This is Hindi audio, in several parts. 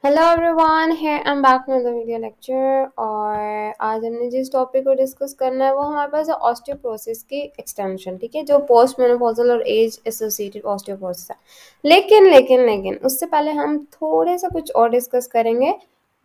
Hello everyone, here I am back with the video lecture. और आज हमने जिस टॉपिक को डिस्कस करना है वो हमारे पास है ऑस्टियोपोरोसिस की एक्सटेंशन। ठीक है, जो पोस्ट मेनोपॉजल और एज एसोसिएटेड ऑस्टियोपोरोसिस है। लेकिन उससे पहले हम थोड़े सा कुछ और डिस्कस करेंगे।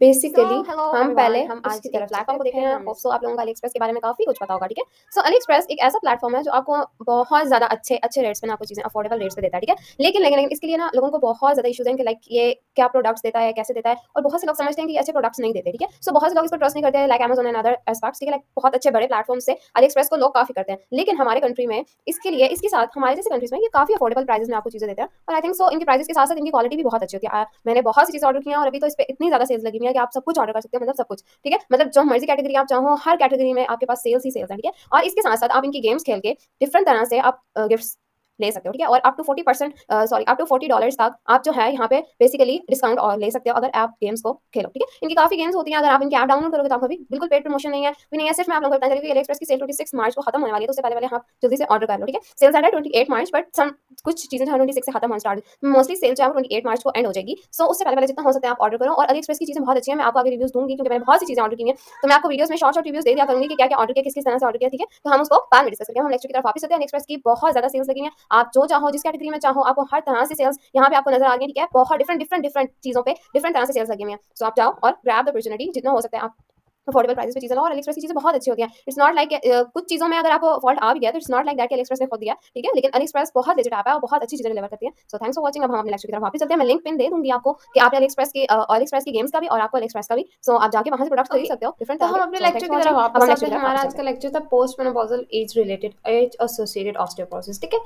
बेसिकली हेलो हम एवरीवन, पहले हम आज उसकी एक तरफ प्लेटफॉर्म चलते को देख रहे हैं। हैं। सो आप लोगों को अली एक्सप्रेस के बारे में काफ़ी कुछ पता होगा। ठीक है, सो अली एक्सप्रेस एक ऐसा प्लेटफॉर्म है जो आपको बहुत ज़्यादा अच्छे अच्छे रेट्स पे ना आपको चीज़ें अफोर्डेबल रेट्स पे देता है। ठीक है, लेकिन इसके लिए ना लोगों को बहुत ज़्यादा इशूज़ हैं कि लाइक ये क्या प्रोडक्ट्स देता है, कैसे देता है, और बहुत से लोग समझते हैं कि ये अच्छे प्रोडक्ट्स नहीं देते। ठीक है, सो बहुत से लोग इस पर ट्रस्ट नहीं करते हैं, like Amazon and other aspects. ठीक है, लाइक बहुत अच्छे बड़े प्लेटफॉर्म से अली एक्सप्रेस को लोग काफ़ी करते हैं। लेकिन हमारे कंट्री में इसके लिए इसके साथ हमारे जैसे कंट्रीज में ये काफ़ी अफोर्डेबल प्राइसेस में आपको चीज़ें देते हैं। और आई थिंक सो इनके प्राइसेस के साथ साथ इनकी क्वालिटी भी बहुत अच्छी होती है। मैंने बहुत सी चीज़ें ऑर्डर की हैं और अभी तो इस पर इतनी ज़्यादा सेल्स लगी हुई है कि आप सब कुछ ऑर्डर कर सकते हो, मतलब सब कुछ। ठीक है, मतलब जो मर्जी कैटेगरी आप चाहो, हर कैटेगरी में आपके पास सेल्स ही सेल्स है। ठीक है, और इसके साथ साथ आप इनकी गेम्स खेल के डिफरेंट तरह से आप गिफ्ट्स ले सकते हो। ठीक है, और up to 40% sorry up to $40 तक आप जो है यहाँ पे बेसिकली डिस्काउंट और ले सकते हो अगर आप गेम्स को खेलो। ठीक है, इनकी काफी गेम्स होती हैं। अगर आप इनकी ऐप डाउनलोड करोगे तो आपको भी बिल्कुल पेड प्रमोशन नहीं है, भी नहीं है। सिर्फ मैं आप लोगों को बताना चाहिए कि एक्सप्रेस की सेल 26 मार्च को खत्म होने वाली है, तो उससे पहले पहले आप जल्दी से ऑर्डर कर लो। ठीक है, सेल स्टार्ट है 28 मार्च, बट सम कुछ चीजें 26 से खत्म होना स्टार्ट, मोस्टली सेल जो है 28 मार्च को एंड हो जाएगी। सो उससे पहले पहले जितना हो सकता है आप ऑर्डर करो। और अली एक्सप्रेस की चीजें बहुत अच्छी है, मैं आपको आगे रिव्यूज दूंगी क्योंकि मैंने बहुत सी चीजें ऑर्डर की हैं। तो मैं आपको वीडियोस में शॉर्ट रिव्यूज दे दिया करूंगी कि क्या क्या ऑर्डर किया, किस किस तरह से ऑर्डर किया। ठीक है, तो हम उसको बाद में डिस्कस करेंगे। हम लेक्चर की तरफ वापस आते हैं। एक्सप्रेस की बहुत ज्यादा सेल्स लगी हैं, आप जो चाहो जिस कैटेगरी में चाहो आपको हर तरह से सेल्स यहाँ पे आपको नजर आ रही है। ठीक है, बहुत डिफरेंट चीजों पे डिफरेंट तरह से सेल्स लगी हुई हैं। सो आप जाओ और ग्रैब द अपॉर्चुनिटी, जितना हो सकता है आप अफोर्डेबल प्राइस पे चीजें लो। और एलिएक्सप्रेस की चीजें बहुत अच्छी होती हैं। इट्स नॉट लाइक कुछ चीजों में अगर आपको फॉल्ट आ भी गया तो इट्स नॉट लाइक दैट कि एलिएक्सप्रेस ने खो दिया। ठीक है, लेकिन एलिएक्सप्रेस बहुत लेजिट ऐप है और बहुत अच्छी चीजें डिलीवर करती है। So thanks for watching. अब हम अपने लेक्चर की तरफ वापस चलते हैं। मैं लिंक पिन दे दूंगी आपको कि आप एलिएक्सप्रेस की एलिएक्सप्रेस की गेम्स का भी और आपको एलिएक्सप्रेस का भी। सो आप जाके वहां से प्रोडक्ट्स खरीद सकते हो डिफरेंट तो तरह हम के। अपने सो लेक्चर थैंक्स की फॉर तरफ वाचिंग। अब वापस हम आते लेक्चर हैं। की तरफ हमारा वापस आज चलते का हैं। लेक्चर था post menopausal age related age associated osteoporosis. ठीक है,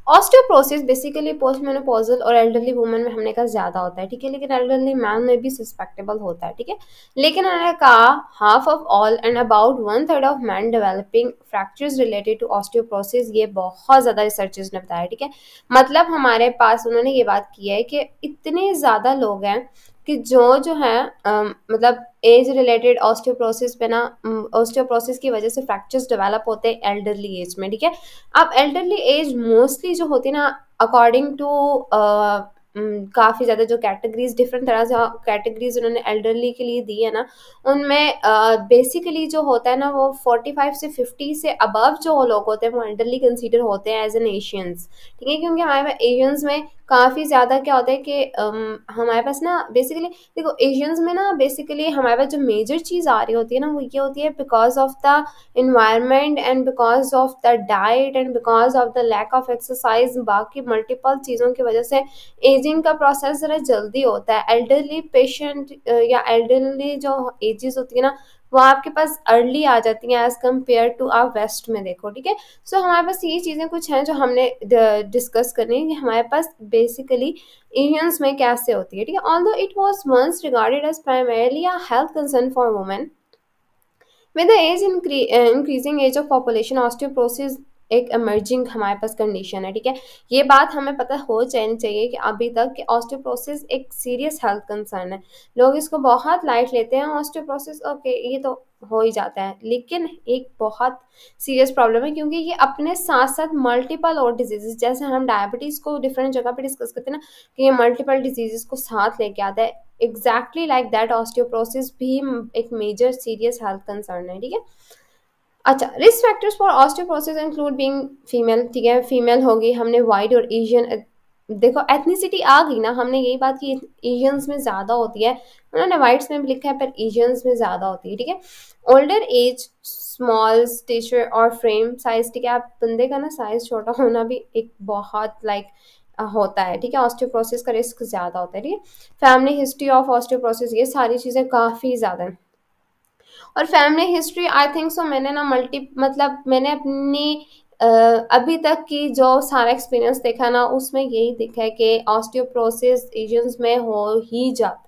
ऑस्टियोपोरोसिस बेसिकली पोस्ट मेनोपॉजल और एल्डरली वुमेन में हमने कहा ज्यादा होता है। ठीक है, लेकिन एल्डरली मैन में भी सस्पेक्टेबल होता है। ठीक है, लेकिन उन्होंने कहा half of all and about one third of man developing fractures related to osteoporosis. ये बहुत ज्यादा रिसर्चर्स ने बताया। ठीक है, मतलब हमारे पास उन्होंने ये बात की है कि इतने ज्यादा लोग हैं कि जो है मतलब एज रिलेटेड ऑस्टियोपोरोसिस पे ना ऑस्टियोपोरोसिस की वजह से फ्रैक्चर्स डेवलप होते हैं एल्डरली एज में। ठीक है, अब एल्डरली एज मोस्टली जो होती है ना अकॉर्डिंग टू काफ़ी ज़्यादा जो कैटेगरीज डिफरेंट तरह से कैटेगरीज उन्होंने एल्डरली के लिए दी है ना, उनमें बेसिकली जो होता है ना वो 45 से 50 से अबव जो लोग होते हैं वो एल्डरली कंसीडर होते हैं एज एन एशियंस। ठीक है, क्योंकि हमारे पास एशियंस में काफ़ी ज़्यादा क्या होता है कि हमारे पास ना बेसिकली देखो एशियंस में ना बेसिकली हमारे पास जो मेजर चीज़ आ रही होती है ना वो ये होती है because of the environment and because of the diet and because of the lack of exercise, बाकी मल्टीपल चीज़ों की वजह से एजिंग का प्रोसेस ज़रा जल्दी होता है। एल्डरली पेशेंट या एल्डरली जो एजेस होती है ना वो आपके पास अर्ली आ जाती हैं एज कम्पेयर टू आप वेस्ट में देखो। ठीक है, सो हमारे पास ये चीज़ें कुछ हैं जो हमने डिस्कस करनी है कि हमारे पास बेसिकली एशियंस में कैसे होती है। ठीक है, although it was once regarded as primarily a health concern for women, with the increasing age of population osteoporosis एक emerging हमारे पास कंडीशन है। ठीक है, ये बात हमें पता हो जानी चाहिए कि अभी तक कि ऑस्टियोपोरोसिस एक सीरियस हेल्थ कंसर्न है। लोग इसको बहुत लाइट लेते हैं। ऑस्टियोपोरोसिस ओके ये तो हो ही जाता है, लेकिन एक बहुत सीरियस प्रॉब्लम है क्योंकि ये अपने साथ साथ मल्टीपल और डिजीजेस, जैसे हम डायबिटीज़ को डिफरेंट जगह पे डिस्कस करते हैं ना कि ये मल्टीपल डिजीजेस को साथ लेके आता है, एग्जैक्टली लाइक दैट ऑस्टियोपोरोसिस भी एक मेजर सीरियस हेल्थ कंसर्न है। ठीक है, अच्छा risk factors for osteoporosis include being female. ठीक है, फीमेल होगी, हमने वाइट और एशियन देखो एथनिसिटी आ गई ना, हमने यही बात की एशियंस में ज़्यादा होती है, उन्होंने वाइट्स में भी लिखा है पर एशियंस में ज़्यादा होती है। ठीक है, ओल्डर एज, स्मॉल स्टेचर और फ्रेम साइज। ठीक है, आप बंदे का ना साइज छोटा होना भी एक बहुत लाइक होता है। ठीक है, ऑस्टियोपोरोसिस का रिस्क ज़्यादा होता है। ठीक है, फैमिली हिस्ट्री ऑफ ऑस्टियोपोरोसिस, ये सारी चीज़ें काफ़ी ज़्यादा हैं। और family history I think so मैंने ना मल्टी मतलब मैंने अपनी अभी तक की जो सारा एक्सपीरियंस देखा ना उसमें यही दिखा है कि ऑस्टियोपोरोसिस एशियंस में हो ही जाता।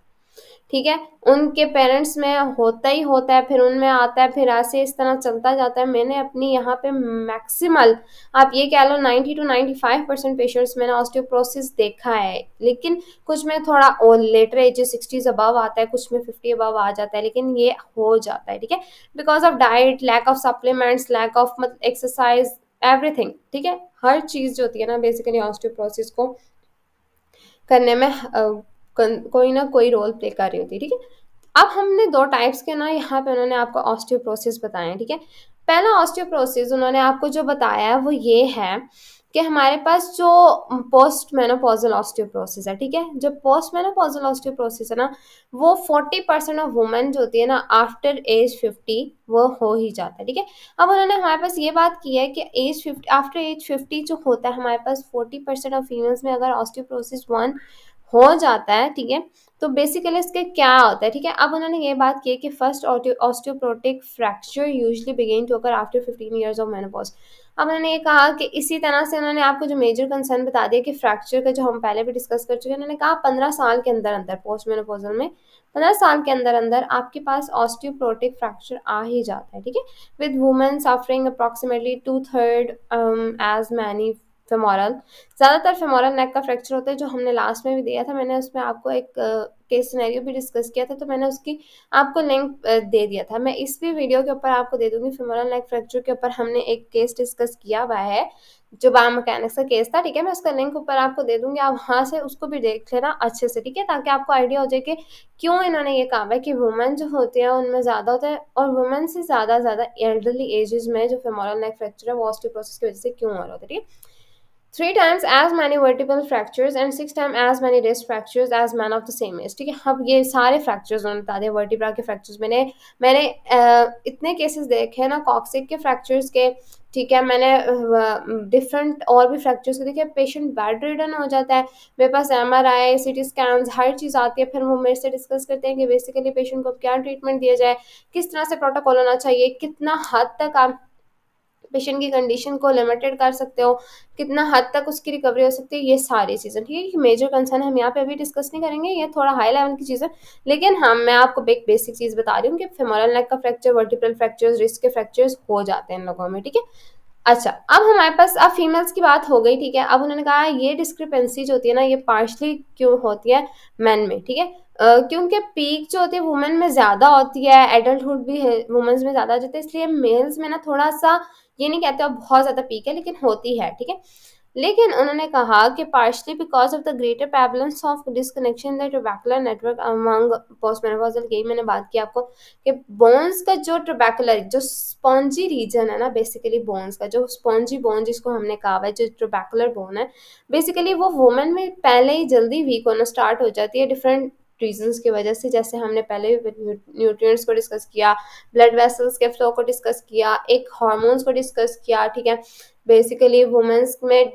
ठीक है, उनके पेरेंट्स में होता ही होता है, फिर उनमें आता है, फिर ऐसे इस तरह चलता जाता है। मैंने अपनी यहाँ पे मैक्सिमल आप ये कह लो 90 to 95% पेशेंट्स में ना ऑस्टियोपोरोसिस देखा है, लेकिन कुछ में थोड़ा और लेटर एज 60s अबव आता है, कुछ में 50 अबव आ जाता है, लेकिन ये हो जाता है। ठीक है, because of diet, lack of supplements, lack of मतलब एक्सरसाइज, एवरीथिंग। ठीक है, हर चीज़ जो होती है ना बेसिकली ऑस्टियोपोरोसिस को करने में कोई ना कोई रोल प्ले कर रही होती है, ठीक है। अब हमने दो टाइप्स के ना यहाँ पे उन्होंने आपको ऑस्टियोप्रोसिस बताए हैं, ठीक है। पहला ऑस्टियोप्रोसिस उन्होंने आपको जो बताया है वो ये है कि हमारे पास जो पोस्ट मेनोपॉजल ऑस्टियोप्रोसिस है, ठीक है। जो पोस्ट मेनोपॉजल ऑस्टियोप्रोसिस है ना, वो 40% ऑफ वुमेन जो होती है ना आफ्टर एज 50 वो हो ही जाता है, ठीक है। अब उन्होंने हमारे पास ये बात की है कि एज 50 आफ्टर एज 50 जो होता है हमारे पास 40% ऑफ फीमेल्स में अगर ऑस्टियोप्रोसिस 1 हो जाता है, ठीक है, तो बेसिकली इसके क्या होता है, ठीक है। अब उन्होंने ये बात की है कि first osteoporotic fracture usually begin to occur after 15 years of menopause. अब उन्होंने ये कहा कि इसी तरह से उन्होंने आपको जो मेजर कंसर्न बता दिया कि फ्रैक्चर का जो हम पहले भी डिस्कस कर चुके हैं, उन्होंने कहा 15 साल के अंदर अंदर पोस्ट मेनोपॉजल में 15 साल के अंदर अंदर आपके पास ऑस्टियोप्रोटिक फ्रैक्चर आ ही जाता है, ठीक है। With women suffering approximately 2/3 as many femoral, ज़्यादातर फेमोरल नेक का फ्रैक्चर होता है, जो हमने लास्ट में भी दिया था। मैंने उसमें आपको एक केस सिनेरियो भी डिस्कस किया था, तो मैंने उसकी आपको लिंक दे दिया था। मैं इस भी वीडियो के ऊपर आपको दे दूंगी। फेमोरल नेक फ्रैक्चर के ऊपर हमने एक केस डिस्कस किया हुआ है, जो बायोमैकेनिक्स का केस था, ठीक है। मैं उसका लिंक ऊपर आपको दे दूंगी, आप वहाँ से उसको भी देख लेना अच्छे से, ठीक है, ताकि आपको आइडिया हो जाए कि क्यों इन्होंने ये कहा है कि वुमेन जो होती है उनमें ज़्यादा होता है, और वुमेन से ज़्यादा एल्डरली एजेस में जो फेमोरल नेक फ्रैक्चर है वो ऑस्टियोप्रोसिस की वजह से क्यों हो रहा होता है, ठीक है। 3 times as many vertebral fractures and 6 times as many wrist fractures as men of the same age, ठीक है। अब ये सारे फ्रैक्चर्स उन्होंने बता दिए वर्टिब्रा के फ्रैक्चर्स। मैंने इतने केसेस देखे हैं ना कॉक्सिक के फ्रैक्चर्स के, ठीक है। मैंने डिफरेंट और भी फ्रैक्चर्स के देखे। पेशेंट बेड रिडन हो जाता है, मेरे पास MRI CT स्कैन्स हर चीज़ आती है, फिर वो मेरे से डिस्कस करते हैं कि बेसिकली पेशेंट को क्या ट्रीटमेंट दिया जाए, किस तरह से प्रोटोकॉल होना चाहिए, कितना हद तक आप पेशेंट की कंडीशन को लिमिटेड कर सकते हो, कितना हद तक उसकी रिकवरी हो सकती है, ये सारी चीज़ें, ठीक है। कि मेजर कंसर्न हम यहाँ पे अभी डिस्कस नहीं करेंगे, ये थोड़ा हाई लेवल की चीज़ है, लेकिन हाँ मैं आपको एक बेसिक चीज़ बता रही हूँ कि फेमोरल नेक का फ्रैक्चर, वर्टिब्रल फ्रैक्चर्स, रिस्ट के फ्रैक्चर्स हो जाते हैं इन लोगों में, ठीक है। अच्छा, अब हमारे पास अब फीमेल्स की बात हो गई, ठीक है। अब उन्होंने कहा ये डिस्क्रिपेंसी जो होती है ना ये पार्शली क्यों होती है मेन में, ठीक है। क्योंकि पीक जो होती है वुमेन में ज़्यादा होती है, एडल्टहुड भी वुमेन्स में ज़्यादा हो जाती है, इसलिए मेल्स में ना थोड़ा सा, ये नहीं कहते बहुत ज़्यादा पीक है, लेकिन होती है, ठीक है। लेकिन उन्होंने कहा कि partially because of the greater prevalence of disconnection the trabecular network among postmenopausal, यही मैंने बात की आपको कि बोन्स का जो ट्रबैकुलर जो स्पॉन्जी रीजन है ना, बेसिकली बोन्स का जो स्पॉन्जी बोन जिसको हमने कहा है, जो ट्रबैकुलर बोन है, बेसिकली वो वुमेन में पहले ही जल्दी वीक होना स्टार्ट हो जाती है डिफरेंट रीजंस की वजह से। जैसे हमने पहले न्यूट्रिएंट्स को डिस्कस किया, ब्लड वेसल्स के फ्लो को डिस्कस किया, एक हार्मोन्स को डिस्कस किया, ठीक है। बेसिकली वुमेन्स में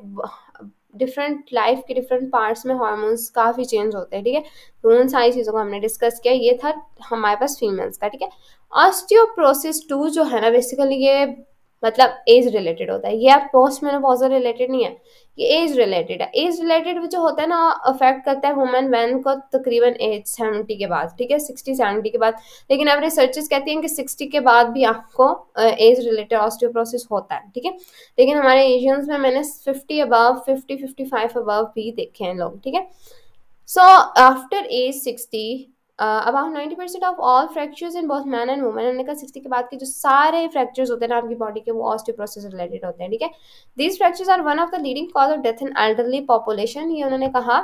डिफरेंट लाइफ के डिफरेंट पार्ट्स में हार्मोन्स काफ़ी चेंज होते हैं, ठीक है। तो उन सारी चीज़ों को हमने डिस्कस किया। ये था हमारे पास फीमेल्स का, ठीक है। ऑस्टियोप्रोसिस 2 जो है ना बेसिकली ये मतलब एज रिलेटेड होता है, ये आप पोस्ट मेनोपॉजल रिलेटेड नहीं है, ये एज रिलेटेड है। एज रिलेटेड जो होता है ना अफेक्ट करता है वुमेन वैन को तकरीबन एज 70 के बाद, ठीक है, 60-70 के बाद। लेकिन अब रिसर्चेस कहती हैं कि 60 के बाद भी आपको एज रिलेटेड ऑस्टियोप्रोसिस होता है, ठीक है। लेकिन हमारे एशियंस में मैंने 50 अबव 55 अबव भी देखे हैं लोग, ठीक है। So after age 60, about 90% of all fractures in both man and woman, उन्होंने कहा 60 के बाद के जो सारे fractures होते हैं ना आपकी बॉडी के वो ऑस्टियोप्रोसिस रिलेटेड होते हैं, ठीक है। These fractures are one of the leading cause of death in elderly population, ये उन्होंने कहा।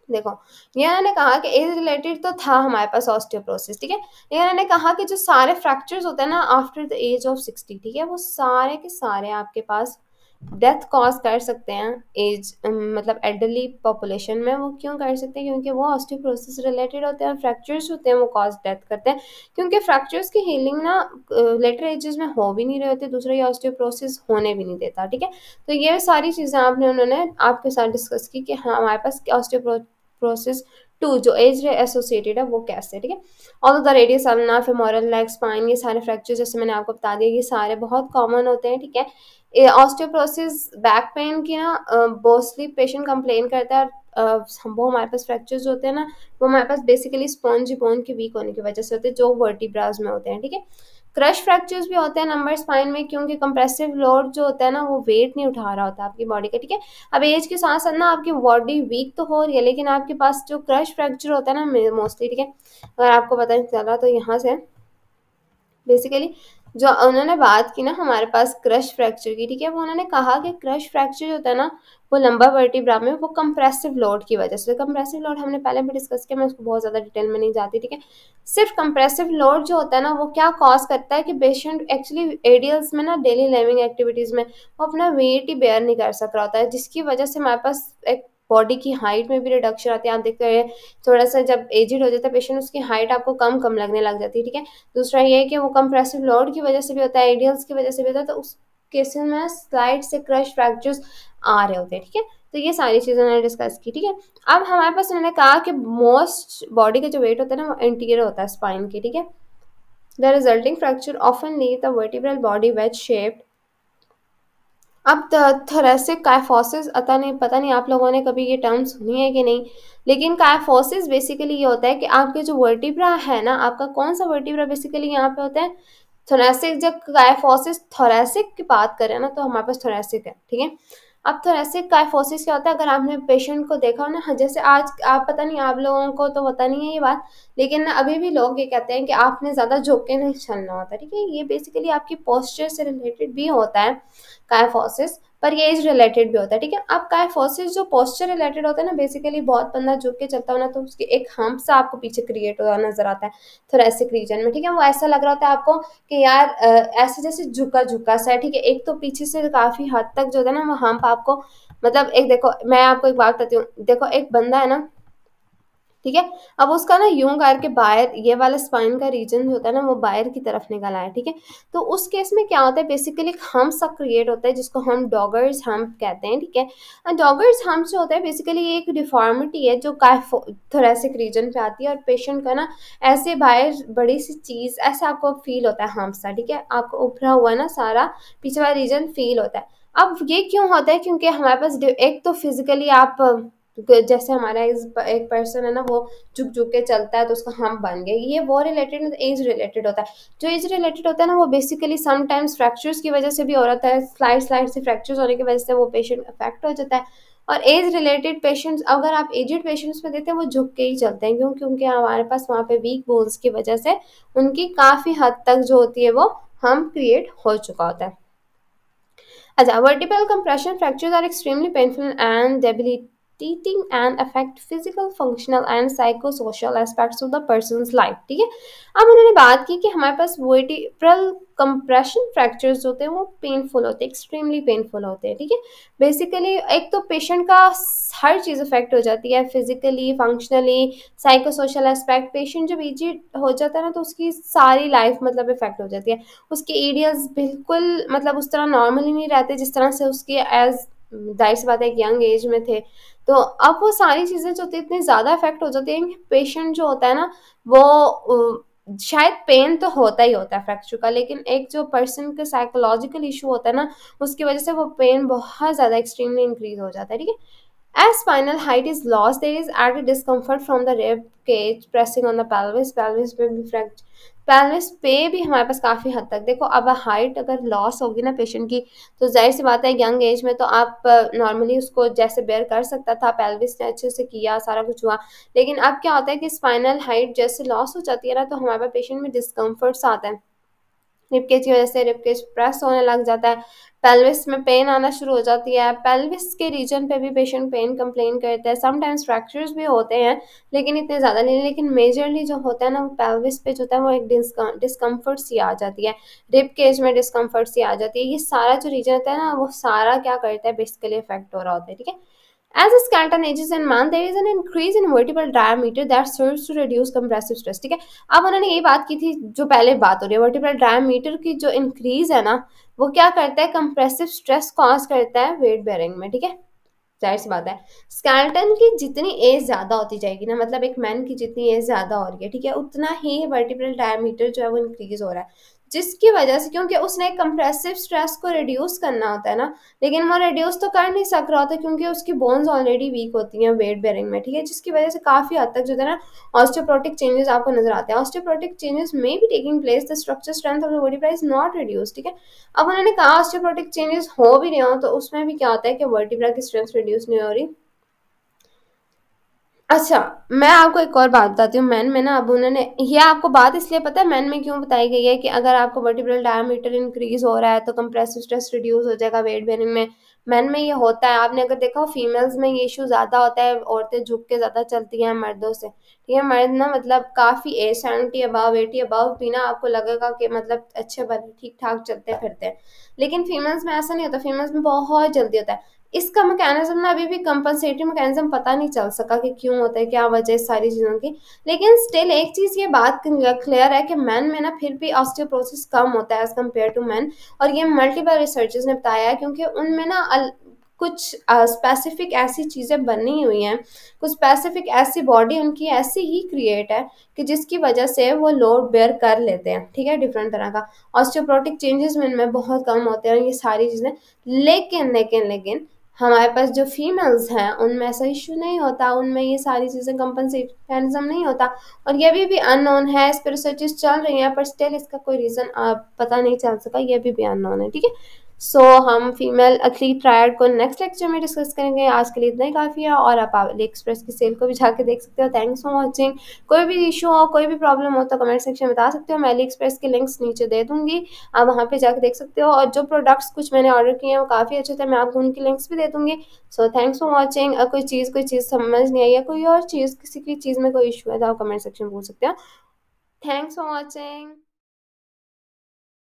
देखो, ये उन्होंने कहा कि एज रिलेटेड तो था हमारे पास ऑस्टियोप्रोसिस, ठीक है। लेकिन उन्होंने कहा कि जो सारे फ्रैक्चर्स होते हैं ना आफ्टर द एज ऑफ 60, ठीक है, वो सारे के सारे आपके पास डेथ कॉज कर सकते हैं एज मतलब एल्डरली पॉपुलेशन में। वो क्यों कर सकते हैं? क्योंकि वो ऑस्टियोप्रोसिस रिलेटेड होते हैं। फ्रैक्चर्स होते हैं वो कॉज डेथ करते हैं, क्योंकि फ्रैक्चर्स की हीलिंग ना लेटर एजेस में हो भी नहीं रहे होते, दूसरा ये ऑस्टियोप्रोसिस होने भी नहीं देता, ठीक है। तो ये सारी चीज़ें उन्होंने आपके साथ डिस्कस की कि हाँ हमारे पास ऑस्टियोप्रोसिस 2 जो एज एसोसिएटेड है वो कैसे, ठीक है। All the radius ulna, femoral, leg, spine, ये सारे फ्रैक्चर जैसे मैंने आपको बता दिया ये सारे बहुत कॉमन होते हैं, ठीक है। ऑस्टियोप्रोसिस बैक पेन की ना मोस्टली पेशेंट कंप्लेन करता है, वो हमारे पास फ्रैक्चर्स होते हैं ना वो हमारे पास बेसिकली स्पॉन्जी बोन के वीक होने की वजह से होते हैं जो वर्टिब्रास में होते हैं, ठीक है। क्रश फ्रैक्चर्स भी होते हैं नंबर स्पाइन में, क्योंकि कंप्रेसिव लोड जो होता है ना वो वेट नहीं उठा रहा होता आपकी बॉडी का, ठीक है। अब एज के साथ साथ ना आपकी बॉडी वीक तो हो रही है, लेकिन आपके पास जो क्रश फ्रैक्चर होता है ना मोस्टली, ठीक है, अगर आपको पता नहीं चला तो यहाँ से बेसिकली जो उन्होंने बात की ना हमारे पास क्रश फ्रैक्चर की, ठीक है, वो उन्होंने कहा कि क्रश फ्रैक्चर जो होता है ना वो लंबा वर्टिब्रा में वो कंप्रेसिव लोड की वजह से, कंप्रेसिव लोड हमने पहले भी डिस्कस किया, मैं उसको बहुत ज़्यादा डिटेल में नहीं जाती, ठीक है। सिर्फ कंप्रेसिव लोड जो होता है ना वो क्या कॉज करता है कि पेशेंट एक्चुअली एडियल्स में ना डेली लिविंग एक्टिविटीज़ में वो अपना वेट ही बेयर नहीं कर सक रहा होता है, जिसकी वजह से हमारे पास एक बॉडी की हाइट में भी रिडक्शन आती है। आप देखते हैं थोड़ा सा जब एजिड हो जाता है पेशेंट, उसकी हाइट आपको कम कम लगने लग जाती है, ठीक है। दूसरा ये है कि वो कंप्रेसिव लोड की वजह से भी होता है, एडियल्स की वजह से भी होता है, तो उस केसेस में स्लाइड से क्रश फ्रैक्चर्स आ रहे होते हैं, ठीक है। तो ये सारी चीज़ें उन्होंने डिस्कस की, ठीक है। अब हमारे पास उन्होंने कहा कि मोस्ट बॉडी का जो वेट होता है ना वो एंटीरियर होता है स्पाइन की, ठीक है। The resulting fracture often leave the vertebral body wedge shaped. अब थोरेसिक काइफोसिस पता नहीं आप लोगों ने कभी ये टर्म सुनी है कि नहीं, लेकिन काइफोसिस बेसिकली ये होता है कि आपके जो वर्टिब्रा है ना, आपका कौन सा वर्टिब्रा बेसिकली यहाँ पे होता है, थोरेसिक। जब काइफोसिस थोरेसिक की बात करें ना तो हमारे पास थोरेसिक है, ठीक है। अब थोरेसिक काइफोसिस क्या होता है, अगर आपने पेशेंट को देखा हो ना, जैसे आज आप पता नहीं आप लोगों को तो पता नहीं है ये बात, लेकिन अभी भी लोग ये कहते हैं कि आपने ज़्यादा झुक के नहीं चलना होता, ठीक है। ये बेसिकली आपकी पोस्चर से रिलेटेड भी होता है काइफोसिस, पर ये एज रिलेटेड भी होता है, ठीक है। अब काइफोसिस जो पोस्चर रिलेटेड होता है ना, बेसिकली बहुत बंदा झुक के चलता हो ना तो उसकी एक हम्प सा आपको पीछे क्रिएट हुआ नजर आता है थोरेसिक रीजन में, ठीक है। वो ऐसा लग रहा होता है आपको कि यार ऐसे जैसे झुका झुका सा है, ठीक है। एक तो पीछे से काफी हद तक जो होता है ना वो हम्प आपको, मतलब एक देखो मैं आपको एक बात बताती हूँ, देखो एक बंदा है ना, ठीक है। अब उसका ना यूं करके बाहर ये वाला स्पाइन का रीजन जो होता है ना वो बाहर की तरफ निकल आया, ठीक है। तो उस केस में क्या होता है, बेसिकली एक हम्प सा क्रिएट होता है जिसको हम डॉगर्स हम्प कहते हैं, ठीक है। डॉगर्स हम्प जो होता है बेसिकली ये एक डिफॉर्मिटी है जो थोरेसिक रीजन पे आती है, और पेशेंट का ना ऐसे बाहर बड़ी सी चीज ऐसा आपको फील होता है हम्प सा, ठीक है। आपको उभरा हुआ ना सारा पीछे वाला रीजन फील होता है। अब ये क्यों होता है, क्योंकि हमारे पास एक तो फिजिकली आप जैसे हमारा एक पर्सन है ना वो झुक झुक के चलता है तो उसका हम बन गया, ये वो रिलेटेड एज रिलेटेड होता है। जो एज रिलेटेड होता है ना वो बेसिकली समटाइम्स फ्रैक्चर्स की वजह से भी हो रहा है, स्लाइड स्लाइड से फ्रैक्चर्स होने की वजह से वो पेशेंट अफेक्ट हो जाता है। और एज रिलेटेड पेशेंट्स अगर आप एजेड पेशेंट्स में देते हैं वो झुक के ही चलते हैं, क्यों, क्योंकि हमारे पास वहाँ पे वीक बोन्स की वजह से उनकी काफ़ी हद तक जो होती है वो हम क्रिएट हो चुका होता है। अच्छा, vertebral compression fractures are extremely painful and debilitating and affect physical, functional and psychosocial aspects of the person's life, ठीक है। अब उन्होंने बात की कि हमारे पास vertebral compression fractures होते हैं वो पेनफुल होते हैं, एक्सट्रीमली पेनफुल होते हैं, ठीक है। बेसिकली एक तो पेशेंट का हर चीज़ अफेक्ट हो जाती है, physically, functionally, psychosocial aspect. Patient जब एजिड हो जाता है ना तो उसकी सारी लाइफ मतलब इफेक्ट हो जाती है, उसके एरियाज बिल्कुल मतलब उस तरह नॉर्मल ही नहीं रहते जिस तरह से उसके एज जाहिर सी बात है एक यंग एज में थे। तो अब वो सारी चीज़ें जो होती है इतनी ज़्यादा इफेक्ट हो जाती हैं कि पेशेंट जो होता है ना वो शायद पेन तो होता ही होता है फ्रैक्चर का, लेकिन एक जो पर्सन का साइकोलॉजिकल इशू होता है ना उसकी वजह से वो पेन बहुत ज़्यादा एक्सट्रीमली इंक्रीज हो जाता है, ठीक है। As spinal height is lost, there is added discomfort from the rib cage pressing on the pelvis. Pelvis पे भी pelvis पे भी हमारे पास काफ़ी हद तक देखो, अब हाइट अगर लॉस होगी ना पेशेंट की तो जाहिर सी बात है यंग एज में तो आप नॉर्मली उसको जैसे बेयर कर सकता था, पेल्विस ने अच्छे से किया, सारा कुछ हुआ। लेकिन अब क्या होता है कि स्पाइनल हाइट जैसे लॉस हो जाती है ना तो हमारे पास पेशेंट में डिस्कम्फर्ट्स आता है, रिबकेज की वजह से रिबकेज प्रेस होने लग जाता है, पेल्विस में पेन आना शुरू हो जाती है, पेल्विस के रीजन पे भी पेशेंट पेन कंप्लेन करते हैं, समटाइम्स फ्रैक्चर्स भी होते हैं लेकिन इतने ज़्यादा नहीं, लेकिन मेजरली जो होता है ना वो पेल्विस पे जो होता है वो एक डिस्कम्फर्ट सी आ जाती है, रिब केज में डिस्कम्फर्ट सी आ जाती है। ये सारा जो रीजन होता है ना वो सारा क्या करता है बेसिकली इफेक्ट हो रहा होता है, ठीक है। As the skeleton ages in man, there is an increase in vertebral diameter that serves to reduce compressive stress, ठीक है। अब उन्होंने ये बात की थी जो पहले बात हो रही है, वर्टिब्रल डायमीटर की जो इंक्रीज है ना वो क्या करता है, कंप्रेसिव स्ट्रेस कॉज करता है वेट बेयरिंग में, ठीक है। जाहिर सी बात है स्केलेटन की जितनी एज ज़्यादा होती जाएगी ना, मतलब एक मैन की जितनी एज ज़्यादा हो रही है, ठीक है, उतना ही वर्टिब्रल डायमीटर जो है वो इंक्रीज हो रहा है, जिसकी वजह से क्योंकि उसने कंप्रेसिव स्ट्रेस को रिड्यूस करना होता है ना, लेकिन वो रिड्यूस तो कर नहीं सक रहा होता क्योंकि उसकी बोन्स ऑलरेडी वीक होती हैं वेट बेयरिंग में, ठीक है, जिसकी वजह से काफ़ी हद तक जो है ना ऑस्टियोप्रोटिक चेंजेस आपको नजर आते हैं। ऑस्टियोप्रोटिक चेंजेस में भी taking place the structure strength of the vertebra is not reduce, ठीक है। अब उन्होंने कहा ऑस्टियोप्रोटिक चेंजेस हो भी रहे हो तो उसमें भी क्या होता है कि वर्टिब्रा की स्ट्रेंथ रिड्यूस नहीं हो रही, अच्छा, मैं आपको एक और बात बताती हूँ। मैन में ना अब उन्होंने ये आपको बात इसलिए पता है मैन में क्यों बताई गई है कि अगर आपको वर्टिब्रल डायमीटर इंक्रीज हो रहा है तो कंप्रेसिव स्ट्रेस रिड्यूस हो जाएगा वेट बेरिंग में। मैन में ये होता है, आपने अगर देखा हो फीमेल्स में ये इशू ज्यादा होता है, औरतें झुक के ज्यादा चलती हैं मर्दों से, ठीक है। मर्द ना मतलब काफी एज 70 अबव 80 अबव भी ना आपको लगेगा कि मतलब अच्छे बने ठीक ठाक चलते फिरते हैं, लेकिन फीमेल्स में ऐसा नहीं होता, फीमेल्स में बहुत जल्दी होता है। इसका मैकेनिज्म ना अभी भी कंपनसेटरी मैकेनिज्म पता नहीं चल सका कि क्यों होता है, क्या वजह है सारी चीज़ों की। लेकिन स्टिल एक चीज़ ये बात क्लियर है कि मैन में ना फिर भी ऑस्टियोपोरोसिस कम होता है एज कम्पेयर टू मैन। और ये मल्टीपल रिसर्चेस ने बताया है, क्योंकि उनमें ना कुछ स्पेसिफिक ऐसी चीज़ें बनी हुई हैं, कुछ स्पेसिफिक ऐसी बॉडी उनकी ऐसी ही क्रिएट है कि जिसकी वजह से वो लोड बेयर कर लेते हैं, ठीक है, डिफरेंट तरह का। ऑस्टियोप्रोटिक चेंजेस में इनमें बहुत कम होते हैं ये सारी चीज़ें। लेकिन हमारे पास जो फीमेल्स हैं उनमें ऐसा इशू नहीं होता, उनमें ये सारी चीज़ें कंपनसेट मैकेनिज्म नहीं होता। और ये भी अननोन है, इस पर रिसर्चेस चल रही हैं, पर स्टिल इसका कोई रीज़न पता नहीं चल सका, ये भी अननोन है, ठीक है। सो हम फीमेल एथलीट ट्रायड को नेक्स्ट लेक्चर में डिस्कस करेंगे। आज के लिए इतना ही काफ़ी है, और आप अली एक्सप्रेस की सेल को भी जाके देख सकते हो। Thanks for watching. कोई भी इशू हो, कोई भी प्रॉब्लम हो तो कमेंट सेक्शन में बता सकते हो, मैं अली एक्सप्रेस के लिंक्स नीचे दे दूंगी, आप वहाँ पे जाके देख सकते हो। और जो प्रोडक्ट्स कुछ मैंने ऑर्डर किए हैं वो काफ़ी अच्छे थे, मैं आपको उनकी लिंक्स भी दे दूंगी। So thanks for watching. कोई चीज़ समझ नहीं आई या कोई और चीज़ किसी की चीज़ में कोई इशू है तो आप कमेंट सेक्शन में पूछ सकते हो। Thanks for watching.